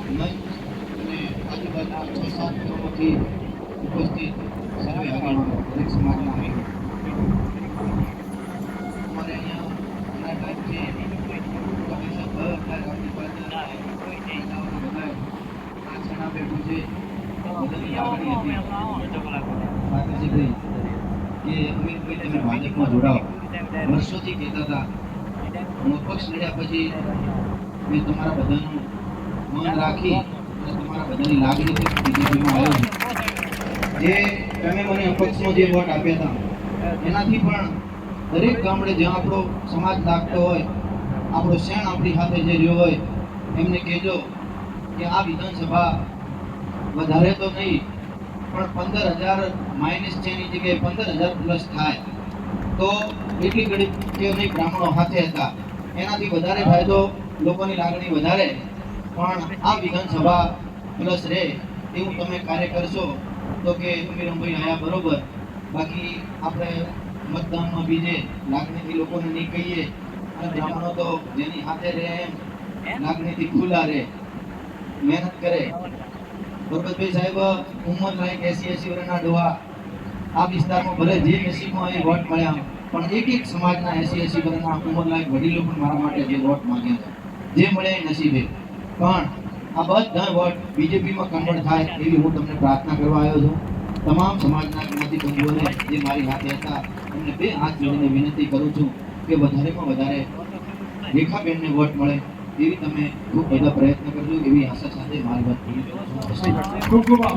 મંચ અને આજુબાજુના 6-7 ગામોથી ઉપસ્થિત સર્વે આગેવાનો દરેક સમાજના આગેવાનો અમારે અહીંયા ઘણા ટાઈમથી કમિશનર આપણી પાસે બધા આ છણા બેઠું છે બધાની લાગણી હતી માતાજીભાઈ કે અમિતભાઈ તમે ભાજપમાં જોડાઓ વર્ષોથી કહેતા હતા હું અપક્ષ લડ્યા પછી મેં તમારા બધાનું મન રાખી અને તમારા બધાની લાગણીથી બીજેપીમાં આવ્યો છું જે તમે મને અપક્ષનો જે વોટ આપ્યા હતા એનાથી પણ દરેક ગામડે જ્યાં આપણો સમાજ લાગતો હોય આપણો શેણ આપણી સાથે જે રહ્યો હોય એમને કહેજો કે આ વિધાનસભા વધારે તો નહીં પણ 15,000 માઇનસ છે એની જગ્યાએ 15,000 પ્લસ થાય તો એટલી ઘડી કે નહીં બ્રાહ્મણો હાથે હતા એનાથી વધારે ફાયદો લોકોની લાગણી વધારે પણ આ વિધાનસભા પ્લસ રહે એવું તમે કાર્ય કરશો તો કે અમીરમભાઈ આયા બરોબર બાકી આપણે મતદાનમાં બીજે લાગણીથી લોકોને નહીં કહીએ અને બ્રાહ્મણો તો જેની હાથે રહે એમ લાગણીથી ખુલ્લા રહે મહેનત કરે ભરતભાઈ સાહેબ ઉંમર લાયક 80 વર્ષના ડોહા આ વિસ્તારમાં ભલે જે નસીબમાં અહીં વોટ મળ્યા પણ એક સમાજના 80 વર્ષના ઉંમર લાયક વડીલો પણ મારા માટે જે વોટ માંગ્યા હતા જે મળ્યા એ નસીબે પણ આ બધા વોટ બીજેપીમાં કન્વર્ટ થાય એવી હું તમને પ્રાર્થના કરવા આવ્યો છું તમામ સમાજના જ્ઞાતિ બંધુઓને જે મારી હાથે હતા એમને 2 હાથ જોડીને વિનંતી કરું છું કે વધારેમાં વધારે રેખાબેનને વોટ મળે એવી તમે ખૂબ બધા પ્રયત્ન કરજો એવી આશા સાથે મારી વાત પૂરી કરું છું. ખૂબ ખૂબ આભાર.